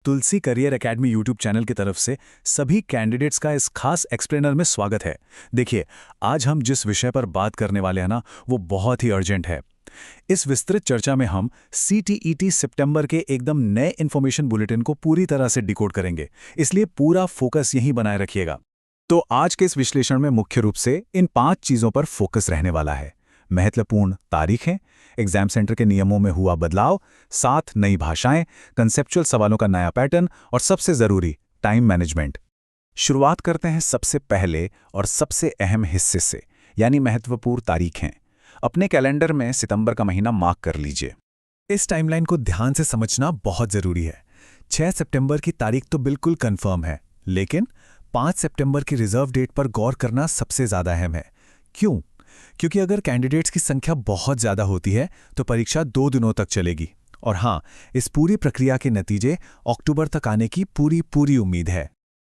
तुलसी career academy YouTube channel की तरफ से सभी कैंडिडेट्स का इस खास एक्सप्लेनर में स्वागत है। देखिए, आज हम जिस विषय पर बात करने वाले हैं ना, वो बहुत ही अर्जेंट है। इस विस्तृत चर्चा में हम सीटीईटी सितंबर के एकदम नए इन्फॉर्मेशन बुलेटिन को पूरी तरह से डिकोड करेंगे, इसलिए पूरा फोकस यहीं बनाए रखिएगा। तो आज के इस विश्लेषण में मुख्य रूप से इन 5 चीज़ों पर फोकस रहने वाला है। महत्वपूर्ण तारीखें, एग्जाम सेंटर के नियमों में हुआ बदलाव, 7 नई भाषाएं, कंसेप्चुअल सवालों का नया पैटर्न और सबसे ज़रूरी टाइम मैनेजमेंट। शुरुआत करते हैं सबसे पहले और सबसे अहम हिस्से से, यानी महत्वपूर्ण तारीखें। अपने कैलेंडर में सितंबर का महीना मार्क कर लीजिए। इस टाइमलाइन को ध्यान से समझना बहुत ज़रूरी है। 6 सितंबर की तारीख तो बिल्कुल कंफर्म है, लेकिन 5 सितंबर की रिजर्व डेट पर गौर करना सबसे ज़्यादा अहम है। क्यों? क्योंकि अगर कैंडिडेट्स की संख्या बहुत ज़्यादा होती है तो परीक्षा 2 दिनों तक चलेगी। और हाँ, इस पूरी प्रक्रिया के नतीजे अक्टूबर तक आने की पूरी उम्मीद है।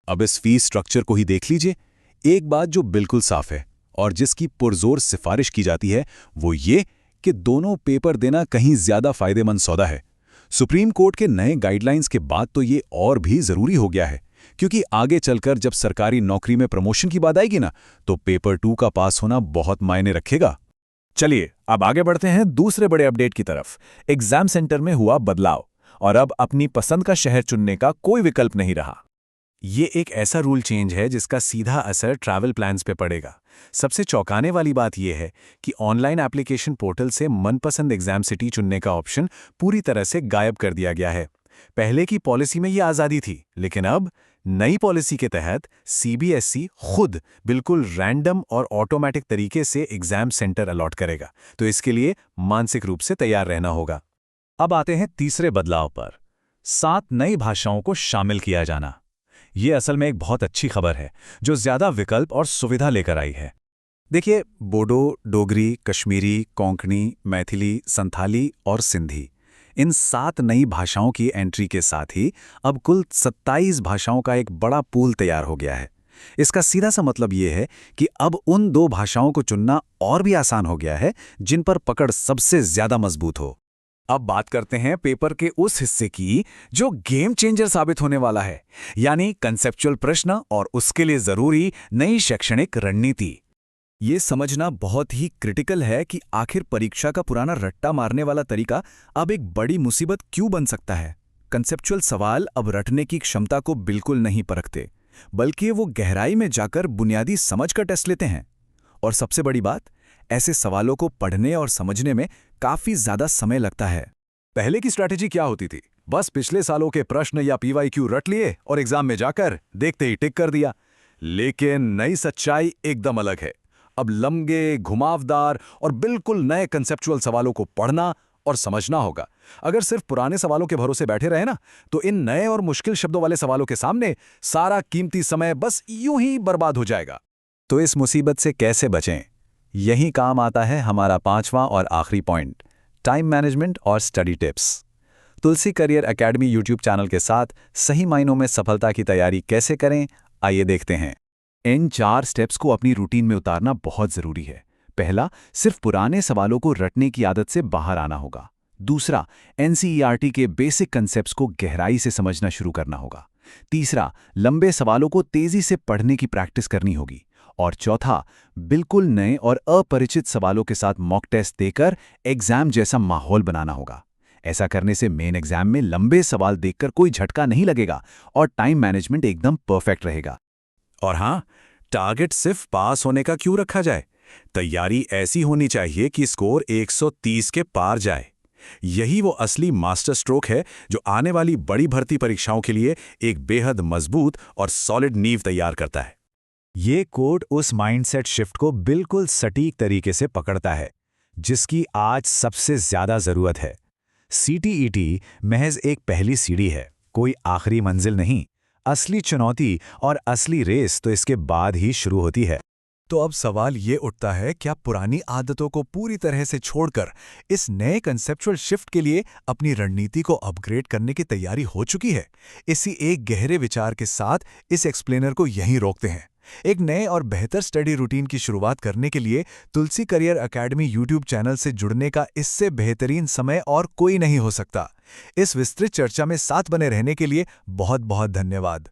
अब इस फीस स्ट्रक्चर को ही देख लीजिए। एक बात जो बिल्कुल साफ है और जिसकी पुरजोर सिफारिश की जाती है, वो ये कि दोनों पेपर देना कहीं ज़्यादा फायदेमंद सौदा है। सुप्रीम कोर्ट के नए गाइडलाइंस के बाद तो ये और भी ज़रूरी हो गया है, क्योंकि आगे चलकर जब सरकारी नौकरी में प्रमोशन की बात आएगी ना, तो पेपर 2 का पास होना बहुत मायने रखेगा। चलिए, अब आगे बढ़ते हैं दूसरे बड़े अपडेट की तरफ। एग्जाम सेंटर में हुआ बदलाव और अब अपनी पसंद का शहर चुनने का कोई विकल्प नहीं रहा। ये एक ऐसा रूल चेंज है जिसका सीधा असर ट्रैवल प्लान्स पे पड़ेगा। सबसे चौंकाने वाली बात यह है कि ऑनलाइन एप्लीकेशन पोर्टल से मनपसंद एग्जाम सिटी चुनने का ऑप्शन पूरी तरह से गायब कर दिया गया है। पहले की पॉलिसी में ये आज़ादी थी, लेकिन अब नई पॉलिसी के तहत सीबीएसई खुद बिल्कुल रैंडम और ऑटोमेटिक तरीके से एग्जाम सेंटर अलॉट करेगा, तो इसके लिए मानसिक रूप से तैयार रहना होगा। अब आते हैं तीसरे बदलाव पर, 7 नई भाषाओं को शामिल किया जाना। ये असल में एक बहुत अच्छी खबर है जो ज़्यादा विकल्प और सुविधा लेकर आई है। देखिए, बोडो, डोगरी, कश्मीरी, कोंकणी, मैथिली, संथाली और सिंधी, इन 7 नई भाषाओं की एंट्री के साथ ही अब कुल 27 भाषाओं का एक बड़ा पूल तैयार हो गया है। इसका सीधा सा मतलब ये है कि अब उन 2 भाषाओं को चुनना और भी आसान हो गया है जिन पर पकड़ सबसे ज़्यादा मजबूत हो। अब बात करते हैं पेपर के उस हिस्से की जो गेम चेंजर साबित होने वाला है, यानी कंसेप्चुअल प्रश्न और उसके लिए ज़रूरी नई शैक्षणिक रणनीति। ये समझना बहुत ही क्रिटिकल है कि आखिर परीक्षा का पुराना रट्टा मारने वाला तरीका अब एक बड़ी मुसीबत क्यों बन सकता है। कंसेप्चुअल सवाल अब रटने की क्षमता को बिल्कुल नहीं परखते, बल्कि वो गहराई में जाकर बुनियादी समझ का टेस्ट लेते हैं। और सबसे बड़ी बात, ऐसे सवालों को पढ़ने और समझने में काफ़ी ज़्यादा समय लगता है। पहले की स्ट्रैटेजी क्या होती थी? बस पिछले सालों के प्रश्न या पीवाईक्यू रट लिए और एग्जाम में जाकर देखते ही टिक कर दिया। लेकिन नई सच्चाई एकदम अलग है। अब लंबे, घुमावदार और बिल्कुल नए कंसेप्चुअल सवालों को पढ़ना और समझना होगा। अगर सिर्फ पुराने सवालों के भरोसे बैठे रहे ना, तो इन नए और मुश्किल शब्दों वाले सवालों के सामने सारा कीमती समय बस यूं ही बर्बाद हो जाएगा। तो इस मुसीबत से कैसे बचें? यही काम आता है हमारा 5वां और आखिरी पॉइंट, टाइम मैनेजमेंट और स्टडी टिप्स। तुलसी करियर एकेडमी यूट्यूब चैनल के साथ सही मायनों में सफलता की तैयारी कैसे करें, आइए देखते हैं। इन 4 स्टेप्स को अपनी रूटीन में उतारना बहुत ज़रूरी है। पहला, सिर्फ पुराने सवालों को रटने की आदत से बाहर आना होगा। दूसरा, एनसीईआरटी के बेसिक कंसेप्ट्स को गहराई से समझना शुरू करना होगा। तीसरा, लंबे सवालों को तेज़ी से पढ़ने की प्रैक्टिस करनी होगी। और चौथा, बिल्कुल नए और अपरिचित सवालों के साथ मॉक टेस्ट देकर एग्जाम जैसा माहौल बनाना होगा। ऐसा करने से मेन एग्जाम में लंबे सवाल देखकर कोई झटका नहीं लगेगा और टाइम मैनेजमेंट एकदम परफेक्ट रहेगा। और हाँ, टारगेट सिर्फ पास होने का क्यों रखा जाए? तैयारी ऐसी होनी चाहिए कि स्कोर 130 के पार जाए। यही वो असली मास्टर स्ट्रोक है जो आने वाली बड़ी भर्ती परीक्षाओं के लिए एक बेहद मजबूत और सॉलिड नींव तैयार करता है। ये कोड उस माइंडसेट शिफ्ट को बिल्कुल सटीक तरीके से पकड़ता है जिसकी आज सबसे ज्यादा जरूरत है। सीटीईटी महज एक पहली सीढ़ी है, कोई आखिरी मंजिल नहीं। असली चुनौती और असली रेस तो इसके बाद ही शुरू होती है। तो अब सवाल ये उठता है, क्या पुरानी आदतों को पूरी तरह से छोड़कर इस नए कंसेप्चुअल शिफ्ट के लिए अपनी रणनीति को अपग्रेड करने की तैयारी हो चुकी है? इसी एक गहरे विचार के साथ इस एक्सप्लेनर को यहीं रोकते हैं। एक नए और बेहतर स्टडी रूटीन की शुरुआत करने के लिए तुलसी करियर एकेडमी यूट्यूब चैनल से जुड़ने का इससे बेहतरीन समय और कोई नहीं हो सकता। इस विस्तृत चर्चा में साथ बने रहने के लिए बहुत बहुत धन्यवाद।